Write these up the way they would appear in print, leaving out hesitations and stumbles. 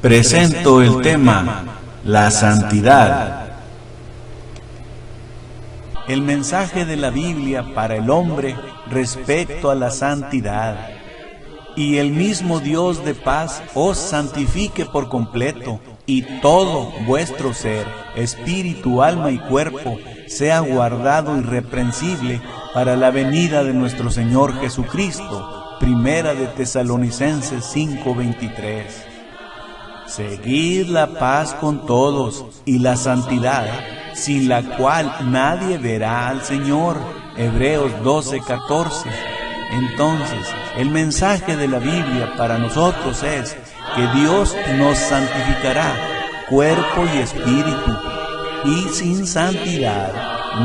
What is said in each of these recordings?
Presento el tema, la santidad. El mensaje de la Biblia para el hombre respecto a la santidad. Y el mismo Dios de paz os santifique por completo, y todo vuestro ser, espíritu, alma y cuerpo, sea guardado irreprensible para la venida de nuestro Señor Jesucristo. Primera de Tesalonicenses 5:23. Seguid la paz con todos y la santidad, sin la cual nadie verá al Señor. Hebreos 12:14. Entonces, el mensaje de la Biblia para nosotros es que Dios nos santificará, cuerpo y espíritu, y sin santidad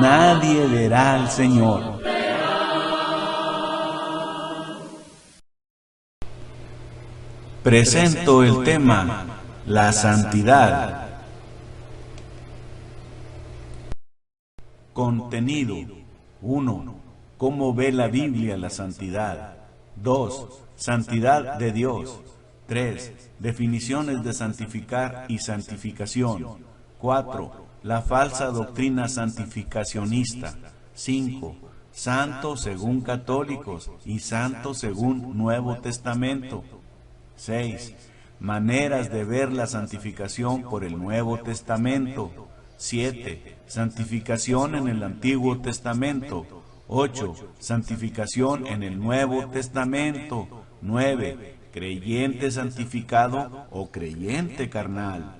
nadie verá al Señor. Presento el tema, la santidad. Contenido. 1. ¿Cómo ve la Biblia la santidad? 2. Santidad de Dios. 3. Definiciones de santificar y santificación. 4. La falsa doctrina santificacionista. 5. Santo según católicos y santo según Nuevo Testamento. 6. Maneras de ver la santificación por el Nuevo Testamento. 7. Santificación en el Antiguo Testamento. 8. Santificación en el Nuevo Testamento. 9. Creyente santificado o creyente carnal.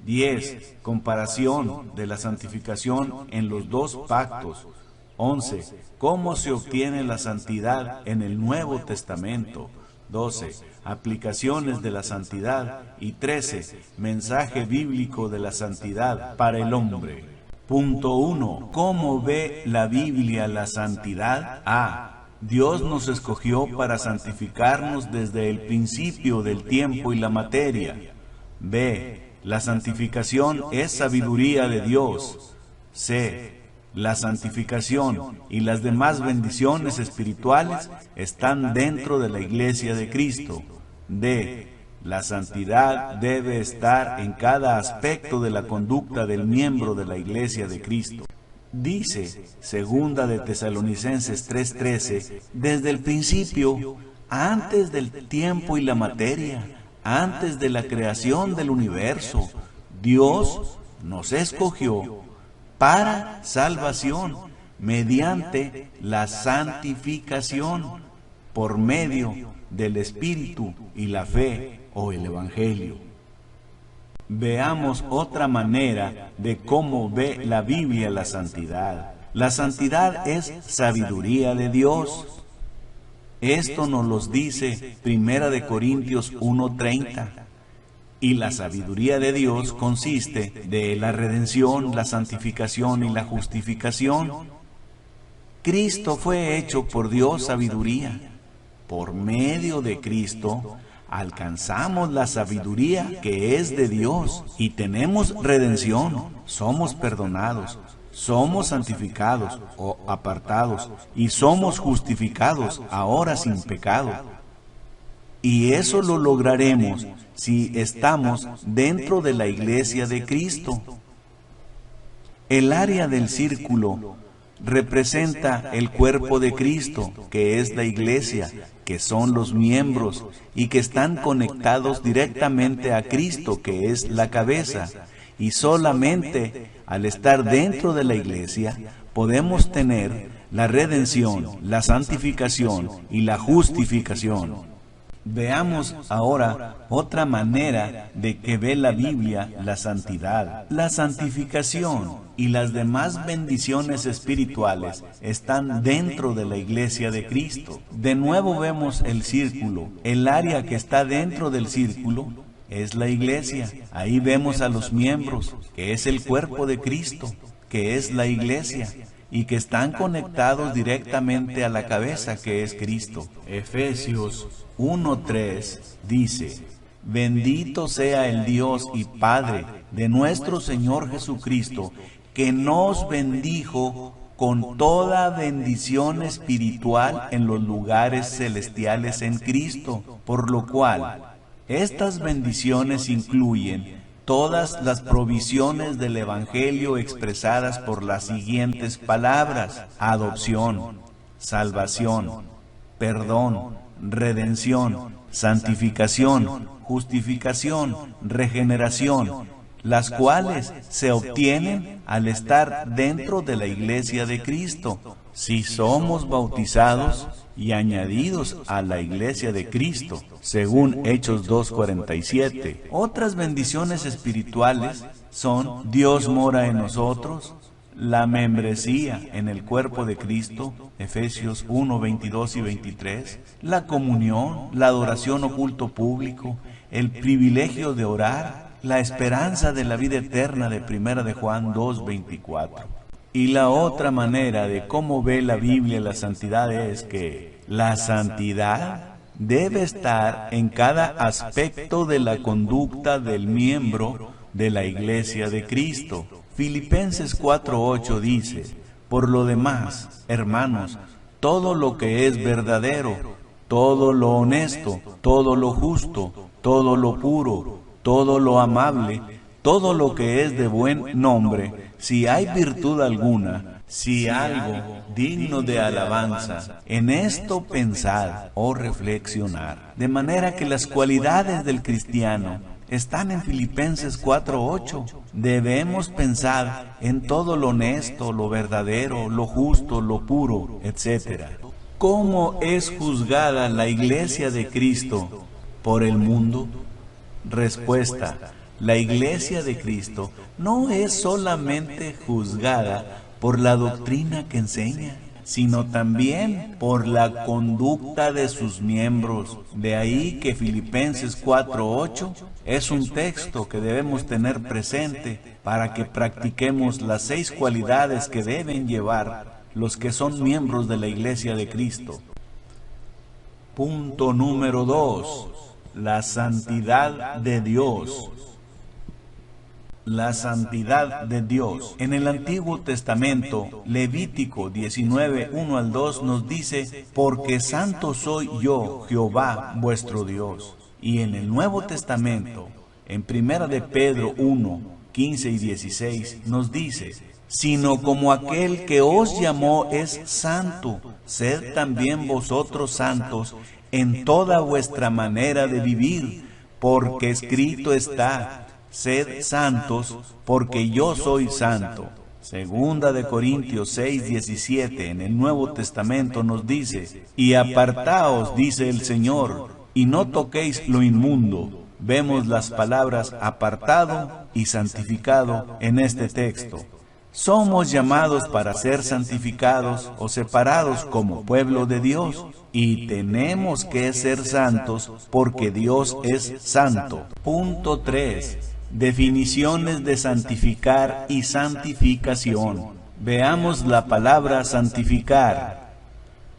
10. Comparación de la santificación en los dos pactos. 11. Cómo se obtiene la santidad en el Nuevo Testamento. 12. Aplicaciones de la santidad. Y 13. Mensaje bíblico de la santidad para el hombre. Punto 1. ¿Cómo ve la Biblia la santidad? A. Dios nos escogió para santificarnos desde el principio del tiempo y la materia. B. La santificación es sabiduría de Dios. C. La santificación y las demás bendiciones espirituales están dentro de la Iglesia de Cristo. D. La santidad debe estar en cada aspecto de la conducta del miembro de la Iglesia de Cristo. Dice, segunda de Tesalonicenses 3:13, desde el principio, antes del tiempo y la materia, antes de la creación del universo, Dios nos escogió para salvación mediante la santificación por medio del Espíritu y la fe o el Evangelio. Veamos otra manera de cómo ve la Biblia la santidad. La santidad es sabiduría de Dios. Esto nos lo dice 1 de Corintios 1:30. Y la sabiduría de Dios consiste de la redención, la santificación y la justificación. Cristo fue hecho por Dios sabiduría. Por medio de Cristo alcanzamos la sabiduría que es de Dios y tenemos redención, somos perdonados, somos santificados o apartados y somos justificados ahora sin pecado. Y eso lo lograremos si estamos dentro de la Iglesia de Cristo. El área del círculo representa el cuerpo de Cristo, que es la Iglesia, que son los miembros y que están conectados directamente a Cristo, que es la cabeza. Y solamente al estar dentro de la Iglesia podemos tener la redención, la santificación y la justificación. Veamos ahora otra manera de que ve la Biblia la santidad. La santificación y las demás bendiciones espirituales están dentro de la Iglesia de Cristo. De nuevo vemos el círculo. El área que está dentro del círculo es la Iglesia. Ahí vemos a los miembros, que es el cuerpo de Cristo, que es la Iglesia, y que están conectados directamente a la cabeza, que es Cristo. Efesios 1:3 dice, bendito sea el Dios y Padre de nuestro Señor Jesucristo, que nos bendijo con toda bendición espiritual en los lugares celestiales en Cristo, por lo cual Estas bendiciones incluyen todas las provisiones del Evangelio expresadas por las siguientes palabras: adopción, salvación, perdón, redención, santificación, justificación, regeneración, las cuales se obtienen al estar dentro de la Iglesia de Cristo. Si somos bautizados y añadidos a la Iglesia de Cristo, según Hechos 2:47. Otras bendiciones espirituales son: Dios mora en nosotros, la membresía en el cuerpo de Cristo, Efesios 1:22 y 23, la comunión, la adoración o culto público, el privilegio de orar, la esperanza de la vida eterna de 1 de Juan 2:24. Y la otra manera de cómo ve la Biblia la santidad es que la santidad debe estar en cada aspecto de la conducta del miembro de la Iglesia de Cristo. Filipenses 4:8 dice: por lo demás, hermanos, todo lo que es verdadero, todo lo honesto, todo lo justo, todo lo puro, todo lo amable, todo lo que es de buen nombre, si hay virtud alguna, si algo digno de alabanza, en esto pensad o reflexionar. De manera que las cualidades del cristiano están en Filipenses 4:8. Debemos pensar en todo lo honesto, lo verdadero, lo justo, lo puro, etc. ¿Cómo es juzgada la Iglesia de Cristo por el mundo? Respuesta: la Iglesia de Cristo no es solamente juzgada por la doctrina que enseña, sino también por la conducta de sus miembros. De ahí que Filipenses 4:8 es un texto que debemos tener presente para que practiquemos las 6 cualidades que deben llevar los que son miembros de la Iglesia de Cristo. Punto número 2. La santidad de Dios. La santidad de Dios. En el Antiguo Testamento, Levítico 19:1 al 2 nos dice: porque santo soy yo, Jehová, vuestro Dios. Y en el Nuevo Testamento, en 1 de Pedro 1:15 y 16, nos dice: sino como aquel que os llamó es santo, sed también vosotros santos en toda vuestra manera de vivir, porque escrito está: sed santos, porque yo soy santo. Segunda de Corintios 6:17 en el Nuevo Testamento nos dice: y apartaos, dice el Señor, y no toquéis lo inmundo. Vemos las palabras apartado y santificado en este texto. Somos llamados para ser santificados o separados como pueblo de Dios, y tenemos que ser santos porque Dios es santo. Punto 3. Definiciones de santificar y santificación. Veamos la palabra santificar.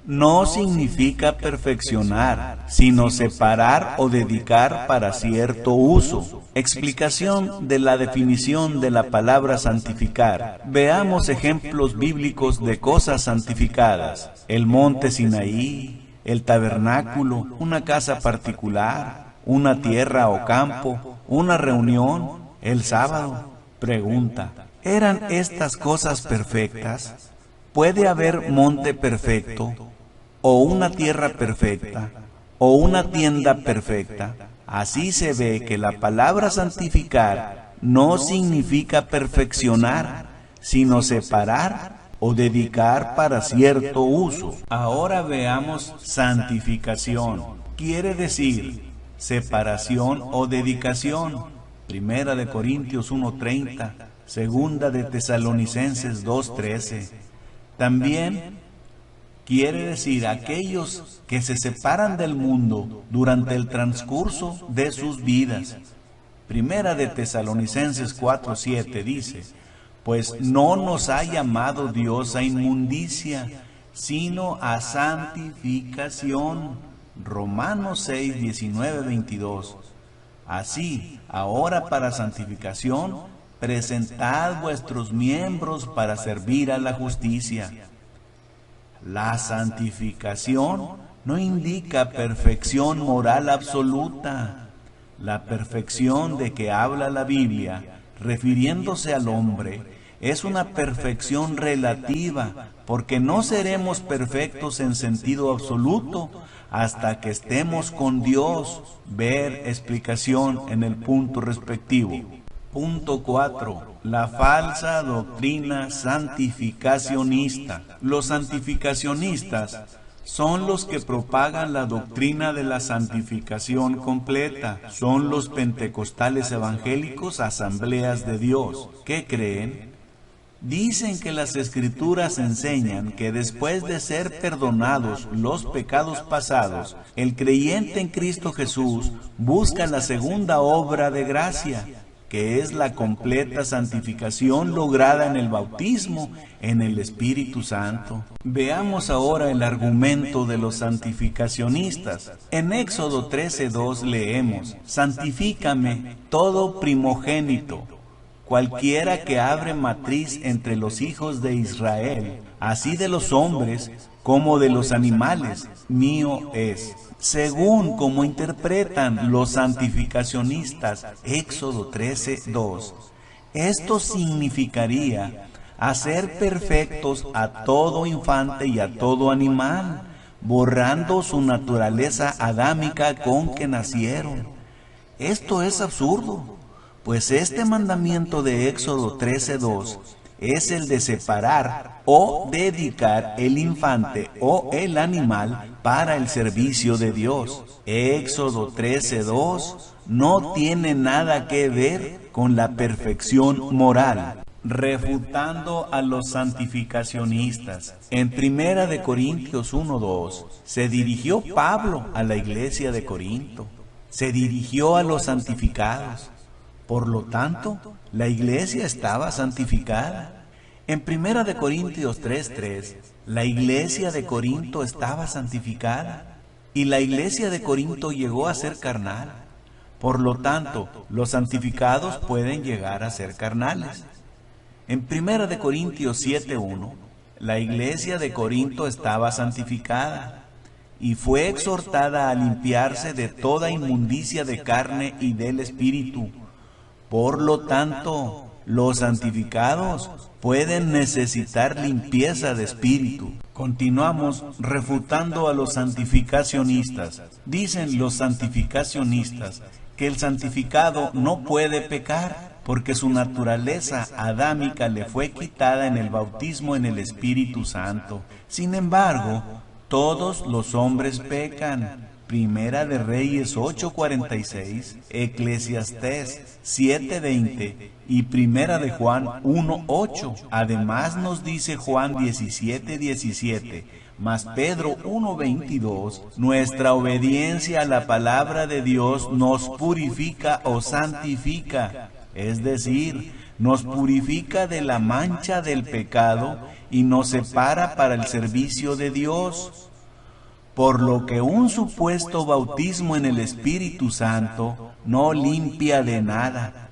No significa perfeccionar, sino separar o dedicar para cierto uso. Explicación de la definición de la palabra santificar. Veamos ejemplos bíblicos de cosas santificadas: el monte Sinaí, el tabernáculo, una casa particular, una tierra o campo, una reunión, el sábado. Pregunta: ¿eran estas cosas perfectas? ¿Puede haber monte perfecto, o una tierra perfecta, o una tienda perfecta? Así se ve que la palabra santificar no significa perfeccionar, sino separar o dedicar para cierto uso. Ahora veamos santificación. Quiere decir separación o dedicación. Primera de Corintios 1:30, segunda de Tesalonicenses 2:13. También quiere decir aquellos que se separan del mundo durante el transcurso de sus vidas. Primera de Tesalonicenses 4:7 dice: pues no nos ha llamado Dios a inmundicia, sino a santificación. Romanos 6:19-22. Así, ahora para santificación, presentad vuestros miembros para servir a la justicia. La santificación no indica perfección moral absoluta, La perfección de que habla la Biblia, refiriéndose al hombre, es una perfección relativa, porque no seremos perfectos en sentido absoluto hasta que estemos con Dios. Ver explicación en el punto respectivo. Punto 4. La falsa doctrina santificacionista. Los santificacionistas son los que propagan la doctrina de la santificación completa. Son los pentecostales evangélicos, Asambleas de Dios. ¿Qué creen? Dicen que las Escrituras enseñan que después de ser perdonados los pecados pasados, el creyente en Cristo Jesús busca la segunda obra de gracia, que es la completa santificación lograda en el bautismo en el Espíritu Santo. Veamos ahora el argumento de los santificacionistas. En Éxodo 13:2 leemos: santifícame todo primogénito, cualquiera que abre matriz entre los hijos de Israel, así de los hombres como de los animales, mío es. Según como interpretan los santificacionistas, Éxodo 13:2, esto significaría hacer perfectos a todo infante y a todo animal, borrando su naturaleza adámica con que nacieron. Esto es absurdo, pues este mandamiento de Éxodo 13:2 es el de separar o dedicar el infante o el animal para el servicio de Dios. Éxodo 13:2 no tiene nada que ver con la perfección moral. Refutando a los santificacionistas, en 1 de Corintios 1:2 se dirigió Pablo a la iglesia de Corinto, se dirigió a los santificados. Por lo tanto, la iglesia estaba santificada. En 1 de Corintios 3:3, la iglesia de Corinto estaba santificada, y la iglesia de Corinto llegó a ser carnal. Por lo tanto, los santificados pueden llegar a ser carnales. En 1 de Corintios 7:1, la iglesia de Corinto estaba santificada, y fue exhortada a limpiarse de toda inmundicia de carne y del espíritu. Por lo tanto, los santificados pueden necesitar limpieza de espíritu. Continuamos refutando a los santificacionistas. Dicen los santificacionistas que el santificado no puede pecar, porque su naturaleza adámica le fue quitada en el bautismo en el Espíritu Santo. Sin embargo, todos los hombres pecan. Primera de Reyes 8:46, Eclesiastés 7:20 y Primera de Juan 1:8. Además nos dice Juan 17:17, mas Pedro 1:22, nuestra obediencia a la palabra de Dios nos purifica o santifica, es decir, nos purifica de la mancha del pecado y nos separa para el servicio de Dios. Por lo que un supuesto bautismo en el Espíritu Santo no limpia de nada.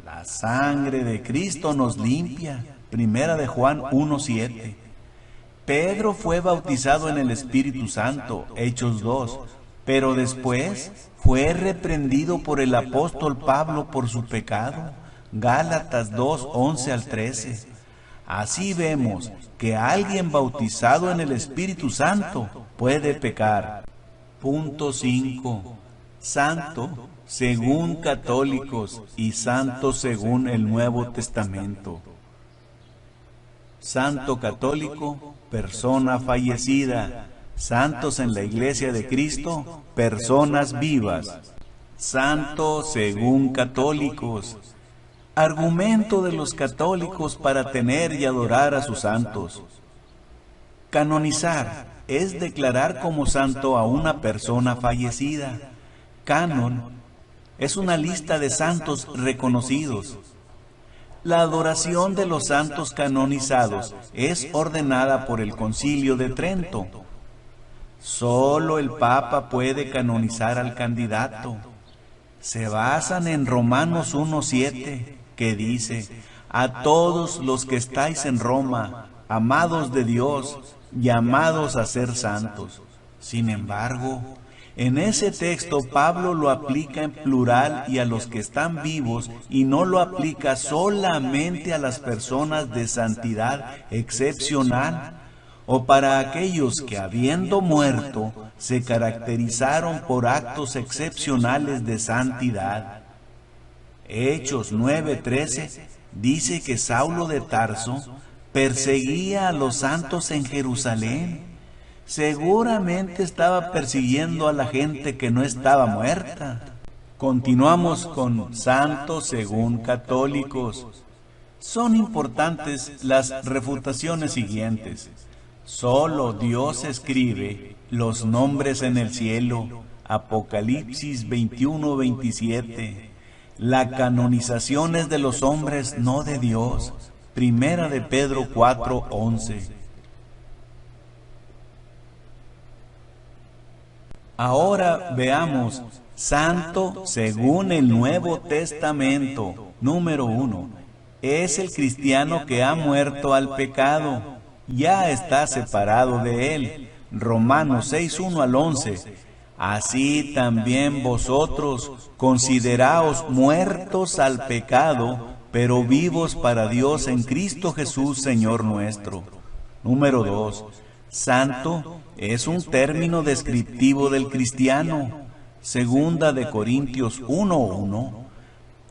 La sangre de Cristo nos limpia. Primera de Juan 1:7. Pedro fue bautizado en el Espíritu Santo, Hechos 2, pero después fue reprendido por el apóstol Pablo por su pecado, Gálatas 2:11-13. Así vemos que alguien bautizado en el Espíritu Santo puede pecar. Punto 5. Santo según católicos y santo según el Nuevo Testamento. Santo católico, persona fallecida. Santos en la Iglesia de Cristo, personas vivas. Santo según católicos. Argumento de los católicos para tener y adorar a sus santos. Canonizar es declarar como santo a una persona fallecida. Canon es una lista de santos reconocidos. La adoración de los santos canonizados es ordenada por el Concilio de Trento. Solo el Papa puede canonizar al candidato. Se basan en Romanos 1:7, que dice: a todos los que estáis en Roma, amados de Dios, llamados a ser santos. Sin embargo, En ese texto Pablo lo aplica en plural y a los que están vivos, y no lo aplica solamente a las personas de santidad excepcional, o para aquellos que, habiendo muerto, se caracterizaron por actos excepcionales de santidad. Hechos 9:13 dice que Saulo de Tarso perseguía a los santos en Jerusalén. Seguramente estaba persiguiendo a la gente que no estaba muerta. Continuamos con santos según católicos. Son importantes las refutaciones siguientes. Solo Dios escribe los nombres en el cielo. Apocalipsis 21:27. La canonización es de los hombres, no de Dios. Primera de Pedro 4:11. Ahora veamos santo según el Nuevo Testamento. Número 1. Es el cristiano que ha muerto al pecado. Ya está separado de él. Romanos 6:1 al 11. Así también vosotros consideraos muertos al pecado, pero vivos para Dios en Cristo Jesús, Señor nuestro. Número 2. Santo es un término descriptivo del cristiano. Segunda de Corintios 1:1.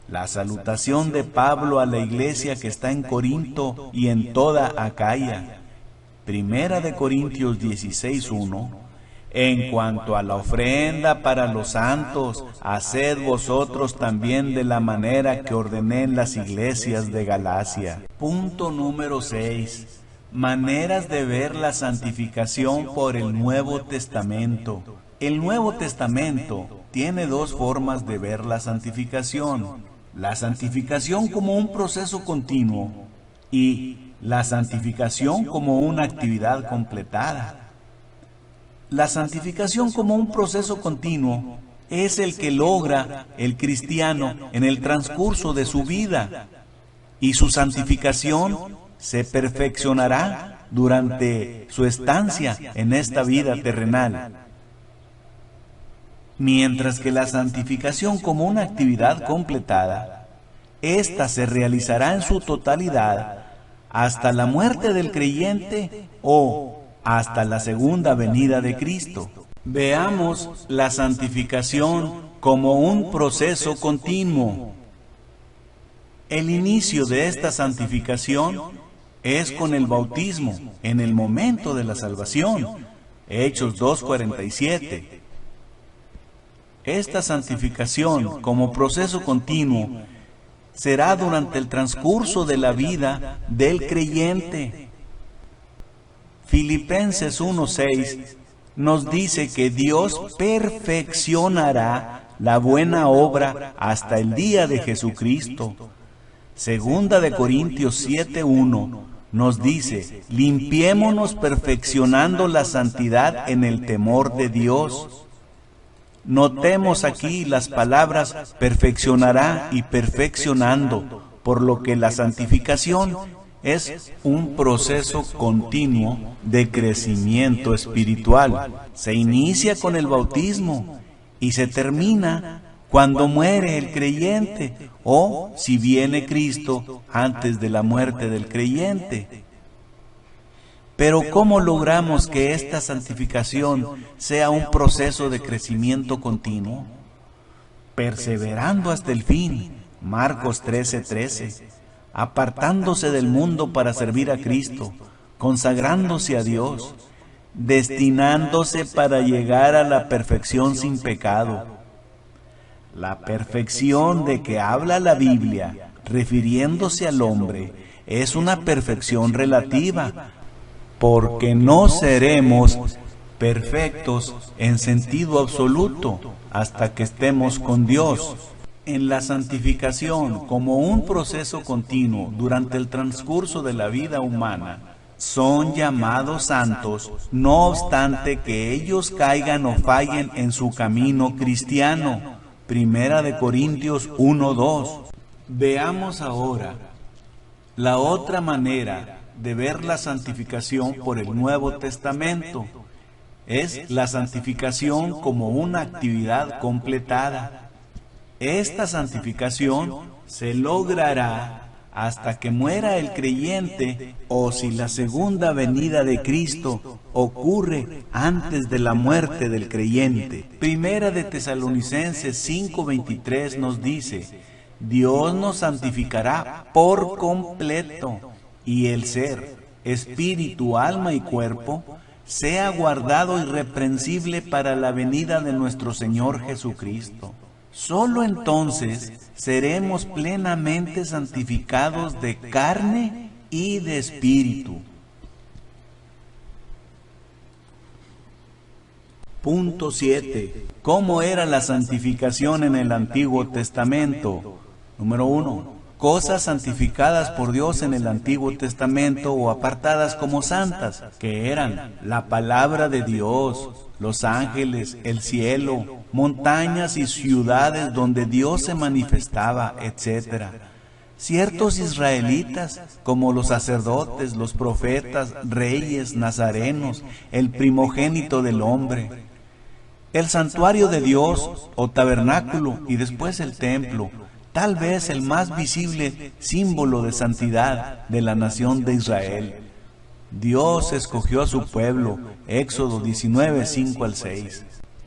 La salutación de Pablo a la iglesia que está en Corinto y en toda Acaya. Primera de Corintios 16:1. En cuanto a la ofrenda para los santos, haced vosotros también de la manera que ordené en las iglesias de Galacia. Punto número 6. Maneras de ver la santificación por el Nuevo Testamento. El Nuevo Testamento tiene dos formas de ver la santificación. La santificación como un proceso continuo y la santificación como una actividad completada. La santificación como un proceso continuo es el que logra el cristiano en el transcurso de su vida, y su santificación se perfeccionará durante su estancia en esta vida terrenal. Mientras que la santificación como una actividad completada, ésta se realizará en su totalidad hasta la muerte del creyente o hasta la segunda venida de Cristo. Veamos la santificación como un proceso continuo. El inicio de esta santificación es con el bautismo, en el momento de la salvación. Hechos 2:47. Esta santificación como proceso continuo será durante el transcurso de la vida del creyente. Filipenses 1:6 nos dice que Dios perfeccionará la buena obra hasta el día de Jesucristo. Segunda de Corintios 7:1 nos dice: limpiémonos perfeccionando la santidad en el temor de Dios. Notemos aquí las palabras perfeccionará y perfeccionando, por lo que la santificación es un proceso continuo de crecimiento espiritual. Se inicia con el bautismo y se termina cuando muere el creyente, o si viene Cristo antes de la muerte del creyente. Pero ¿cómo logramos que esta santificación sea un proceso de crecimiento continuo? Perseverando hasta el fin. Marcos 13:13. Apartándose del mundo para servir a Cristo, consagrándose a Dios, destinándose para llegar a la perfección sin pecado. La perfección de que habla la Biblia, refiriéndose al hombre, es una perfección relativa, porque no seremos perfectos en sentido absoluto hasta que estemos con Dios. En la santificación como un proceso continuo durante el transcurso de la vida humana, son llamados santos, no obstante que ellos caigan o fallen en su camino cristiano. Primera de Corintios 1:2. Veamos ahora la otra manera de ver la santificación por el Nuevo Testamento. es la santificación como una actividad completada. Esta santificación se logrará hasta que muera el creyente, o si la segunda venida de Cristo ocurre antes de la muerte del creyente. Primera de Tesalonicenses 5:23 nos dice: Dios nos santificará por completo, y el ser, espíritu, alma y cuerpo, sea guardado irreprensible para la venida de nuestro Señor Jesucristo. Solo entonces seremos plenamente santificados de carne y de espíritu. Punto 7. ¿Cómo era la santificación en el Antiguo Testamento? Número 1. Cosas santificadas por Dios en el Antiguo Testamento o apartadas como santas, que eran la palabra de Dios, los ángeles, el cielo, montañas y ciudades donde Dios se manifestaba, etc. Ciertos israelitas, como los sacerdotes, los profetas, reyes, nazarenos, el primogénito del hombre, el santuario de Dios o tabernáculo y después el templo, tal vez el más visible símbolo de santidad de la nación de Israel. Dios escogió a su pueblo, Éxodo 19, 5 al 6.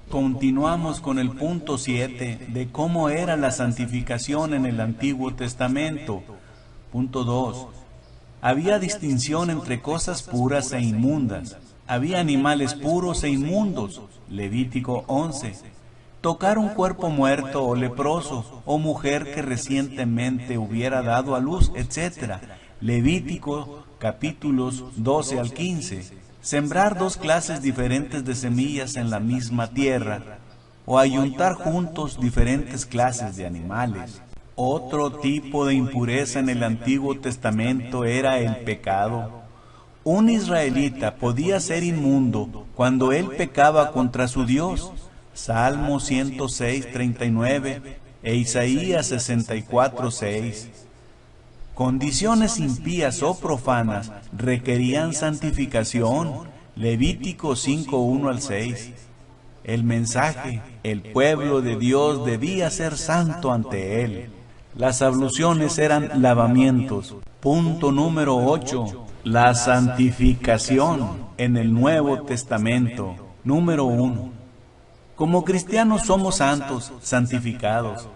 Continuamos con el punto 7 de cómo era la santificación en el Antiguo Testamento. Punto 2. Había distinción entre cosas puras e inmundas. Había animales puros e inmundos. Levítico 11. Tocar un cuerpo muerto o leproso, o mujer que recientemente hubiera dado a luz, etc. Levítico capítulos 12 al 15. Sembrar dos clases diferentes de semillas en la misma tierra, o ayuntar juntos diferentes clases de animales. Otro tipo de impureza en el Antiguo Testamento era el pecado. Un israelita podía ser inmundo cuando él pecaba contra su Dios. Salmo 106, 39 e Isaías 64, 6. Condiciones impías o profanas requerían santificación. Levítico 5, 1 al 6. El mensaje: el pueblo de Dios debía ser santo ante Él. Las abluciones eran lavamientos. Punto número 8. La santificación en el Nuevo Testamento. Número 1. Como cristianos somos santos, santificados.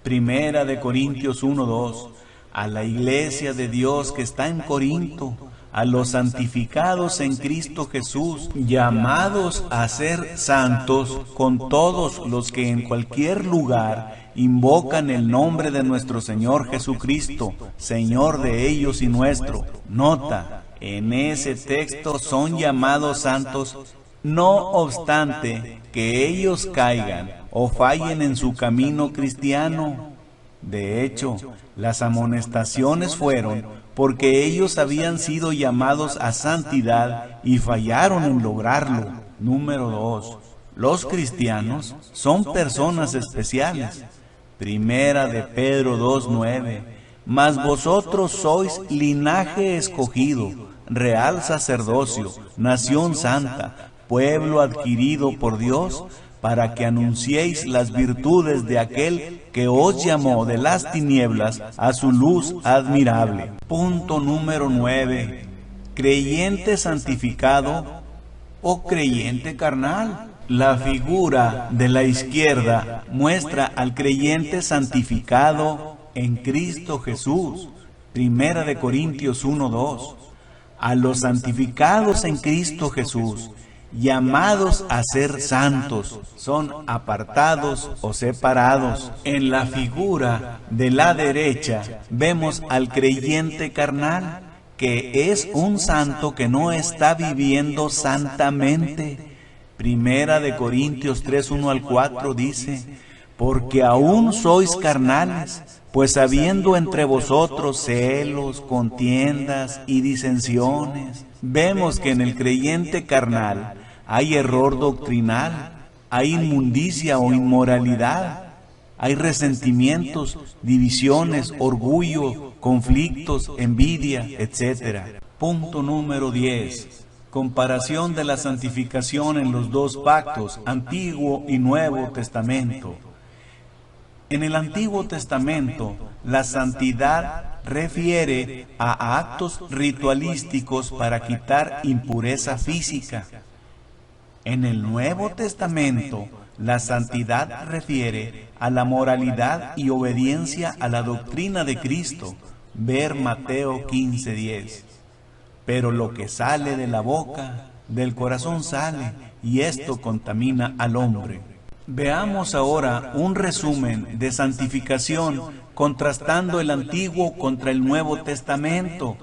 Primera de Corintios 1:2. A la iglesia de Dios que está en Corinto, a los santificados en Cristo Jesús, llamados a ser santos con todos los que en cualquier lugar invocan el nombre de nuestro Señor Jesucristo, Señor de ellos y nuestro. Nota, en ese texto son llamados santos, no obstante que ellos caigan o fallen en su camino cristiano. De hecho, las amonestaciones fueron porque ellos habían sido llamados a santidad y fallaron en lograrlo. Número 2. Los cristianos son personas especiales. Primera de Pedro 2:9. Mas vosotros sois linaje escogido, real sacerdocio, nación santa, pueblo adquirido por Dios, para que anunciéis las virtudes de aquel que os llamó de las tinieblas a su luz admirable. Punto número 9. Creyente santificado o creyente carnal. La figura de la izquierda muestra al creyente santificado en Cristo Jesús. Primera de Corintios 1:2. A los santificados en Cristo Jesús, llamados a ser santos, son apartados o separados. En la figura de la derecha vemos al creyente carnal, que es un santo que no está viviendo santamente. Primera de Corintios 3, 1 al 4 dice: porque aún sois carnales, pues habiendo entre vosotros celos, contiendas y disensiones. Vemos que en el creyente carnal hay error doctrinal, hay inmundicia o inmoralidad, hay resentimientos, divisiones, orgullo, conflictos, envidia, etc. Punto número 10. Comparación de la santificación en los dos pactos, Antiguo y Nuevo Testamento. En el Antiguo Testamento, la santidad refiere a actos ritualísticos para quitar impureza física. En el Nuevo Testamento, la santidad refiere a la moralidad y obediencia a la doctrina de Cristo. Ver Mateo 15:10. Pero lo que sale de la boca, del corazón sale, y esto contamina al hombre. Veamos ahora un resumen de santificación, contrastando el Antiguo contra el Nuevo Testamento,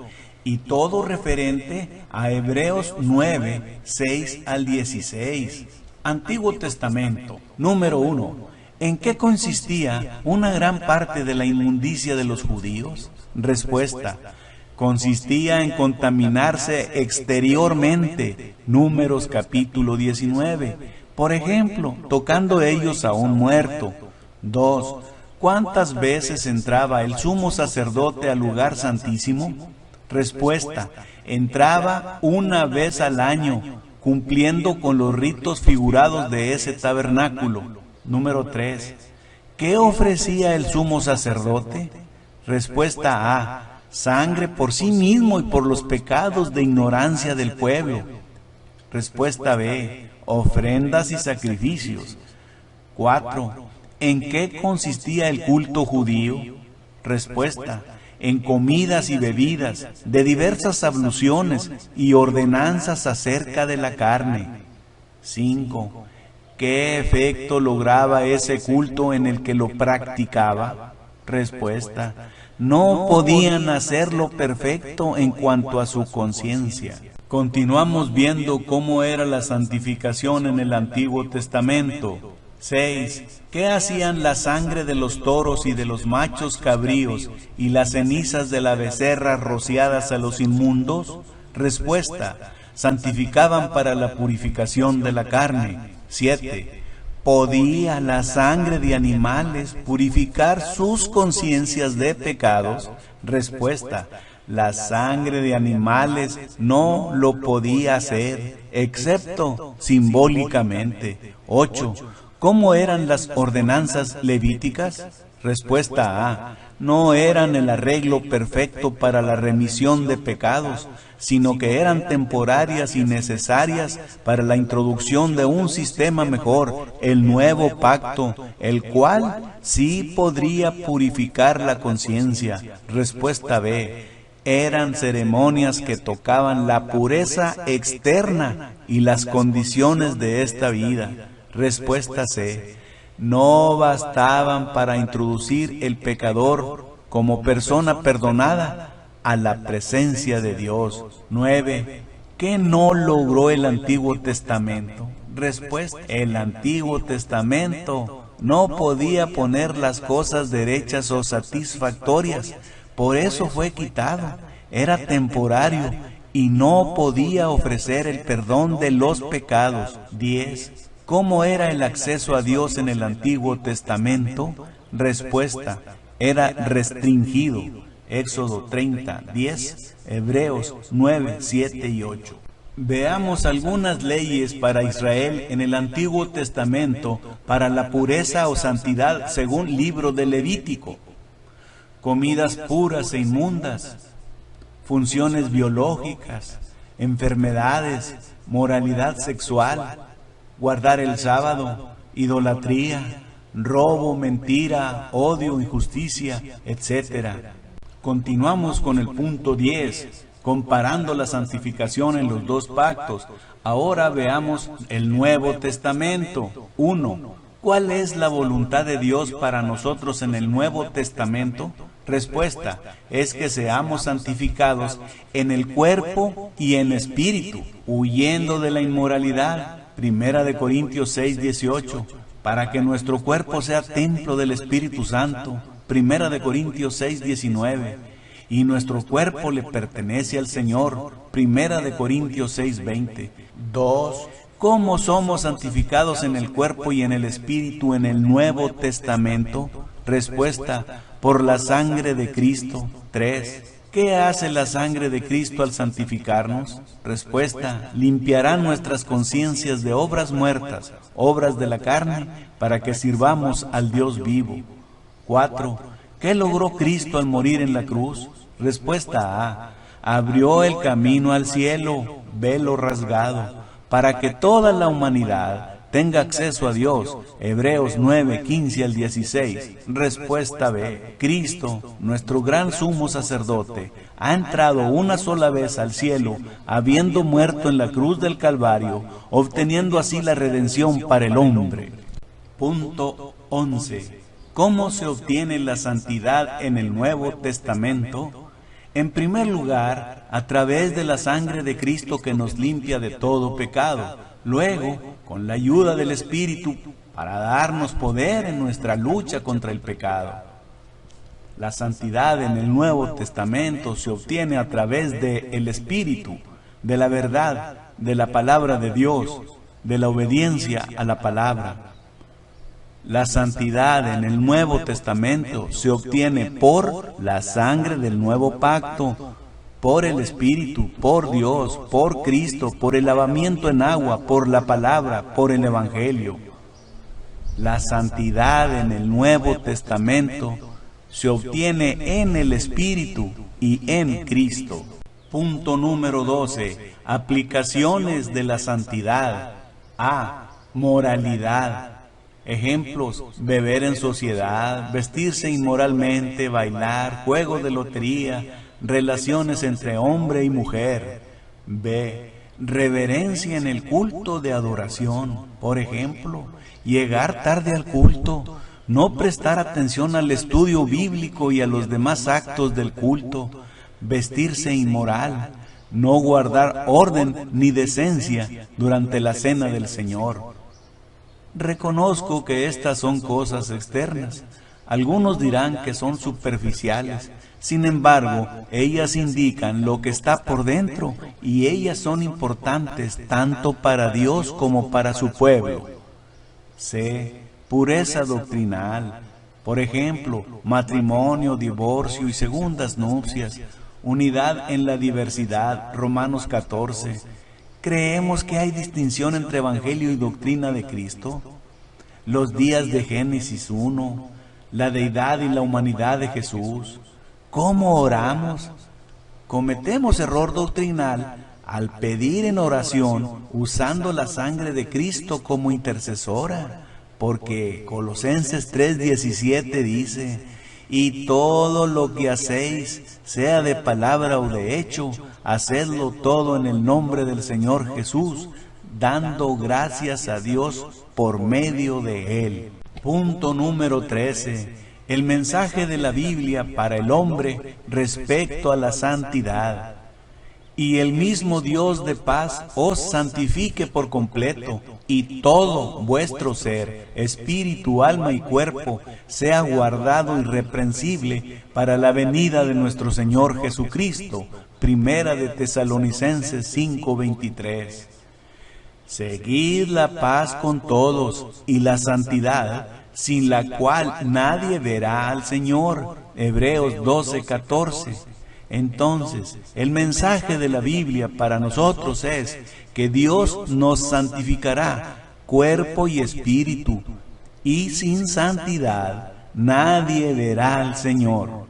y todo referente a Hebreos 9, 6 al 16. Antiguo Testamento. Número 1. ¿En qué consistía una gran parte de la inmundicia de los judíos? Respuesta: consistía en contaminarse exteriormente. Números capítulo 19. Por ejemplo, tocando ellos a un muerto. 2. ¿Cuántas veces entraba el sumo sacerdote al lugar santísimo? Respuesta: entraba una vez al año, cumpliendo con los ritos figurados de ese tabernáculo. Número 3. ¿Qué ofrecía el sumo sacerdote? Respuesta A: sangre por sí mismo y por los pecados de ignorancia del pueblo. Respuesta B: ofrendas y sacrificios. 4. ¿En qué consistía el culto judío? Respuesta: en comidas y bebidas, de diversas abluciones y ordenanzas acerca de la carne. 5. ¿Qué efecto lograba ese culto en el que lo practicaba? Respuesta: no podían hacerlo perfecto en cuanto a su conciencia. Continuamos viendo cómo era la santificación en el Antiguo Testamento. 6. ¿Qué hacían la sangre de los toros y de los machos cabríos y las cenizas de la becerra rociadas a los inmundos? Respuesta: santificaban para la purificación de la carne. 7. ¿Podía la sangre de animales purificar sus conciencias de pecados? Respuesta: la sangre de animales no lo podía hacer, excepto simbólicamente. 8. ¿Cómo eran las ordenanzas levíticas? Respuesta A: no eran el arreglo perfecto para la remisión de pecados, sino que eran temporarias y necesarias para la introducción de un sistema mejor, el nuevo pacto, el cual sí podría purificar la conciencia. Respuesta B: eran ceremonias que tocaban la pureza externa y las condiciones de esta vida. Respuesta C: no bastaban para introducir el pecador como persona perdonada a la presencia de Dios. 9. ¿Qué no logró el Antiguo Testamento? Respuesta: el Antiguo Testamento no podía poner las cosas derechas o satisfactorias, por eso fue quitado. Era temporario y no podía ofrecer el perdón de los pecados. 10. ¿Cómo era el acceso a Dios en el Antiguo Testamento? Respuesta: era restringido. Éxodo 30, 10, Hebreos 9, 7 y 8. Veamos algunas leyes para Israel en el Antiguo Testamento para la pureza o santidad según libro de Levítico. Comidas puras e inmundas, funciones biológicas, enfermedades, moralidad sexual, guardar el sábado, idolatría, robo, mentira, odio, injusticia, etc. Continuamos con el punto 10, comparando la santificación en los dos pactos. Ahora veamos el Nuevo Testamento. 1. ¿Cuál es la voluntad de Dios para nosotros en el Nuevo Testamento? Respuesta: es que seamos santificados en el cuerpo y en espíritu, huyendo de la inmoralidad. Primera de Corintios 6, 18, para que nuestro cuerpo sea templo del Espíritu Santo. Primera de Corintios 6, 19, y nuestro cuerpo le pertenece al Señor. Primera de Corintios 6, 20. 2. ¿Cómo somos santificados en el cuerpo y en el Espíritu en el Nuevo Testamento? Respuesta: por la sangre de Cristo. 3. ¿Qué hace la sangre de Cristo al santificarnos? Respuesta: limpiará nuestras conciencias de obras muertas, obras de la carne, para que sirvamos al Dios vivo. 4. ¿Qué logró Cristo al morir en la cruz? Respuesta A: abrió el camino al cielo, velo rasgado, para que toda la humanidad tenga acceso a Dios. Hebreos 9, 15 al 16. Respuesta B: Cristo, nuestro gran sumo sacerdote, ha entrado una sola vez al cielo, habiendo muerto en la cruz del Calvario, obteniendo así la redención para el hombre. Punto 11. ¿Cómo se obtiene la santidad en el Nuevo Testamento? En primer lugar, a través de la sangre de Cristo que nos limpia de todo pecado. Luego, con la ayuda del Espíritu, para darnos poder en nuestra lucha contra el pecado. La santidad en el Nuevo Testamento se obtiene a través del Espíritu, de la verdad, de la palabra de Dios, de la obediencia a la palabra. La santidad en el Nuevo Testamento se obtiene por la sangre del nuevo pacto, por el Espíritu, por Dios, por Cristo, por el lavamiento en agua, por la palabra, por el Evangelio. La santidad en el Nuevo Testamento se obtiene en el Espíritu y en Cristo. Punto número 12. Aplicaciones de la santidad. A. Moralidad. Ejemplos: beber en sociedad, vestirse inmoralmente, bailar, juegos de lotería, relaciones entre hombre y mujer. B. Reverencia en el culto de adoración. Por ejemplo, llegar tarde al culto, no prestar atención al estudio bíblico y a los demás actos del culto, vestirse inmoral, no guardar orden ni decencia durante la cena del Señor. Reconozco que estas son cosas externas. Algunos dirán que son superficiales. Sin embargo, ellas indican lo que está por dentro y ellas son importantes tanto para Dios como para su pueblo. C. Pureza doctrinal. Por ejemplo, matrimonio, divorcio y segundas nupcias. Unidad en la diversidad. Romanos 14. ¿Creemos que hay distinción entre Evangelio y doctrina de Cristo? Los días de Génesis 1, la deidad y la humanidad de Jesús. ¿Cómo oramos? Cometemos error doctrinal al pedir en oración usando la sangre de Cristo como intercesora, porque Colosenses 3:17 dice: y todo lo que hacéis, sea de palabra o de hecho, hacedlo todo en el nombre del Señor Jesús, dando gracias a Dios por medio de Él. Punto número 13. El mensaje de la Biblia para el hombre respecto a la santidad. Y el mismo Dios de paz os santifique por completo, y todo vuestro ser, espíritu, alma y cuerpo, sea guardado irreprensible para la venida de nuestro Señor Jesucristo. Primera de Tesalonicenses 5:23. Seguid la paz con todos y la santidad, sin la cual nadie verá al Señor. Hebreos 12:14. Entonces, el mensaje de la Biblia para nosotros es que Dios nos santificará, cuerpo y espíritu, y sin santidad nadie verá al Señor.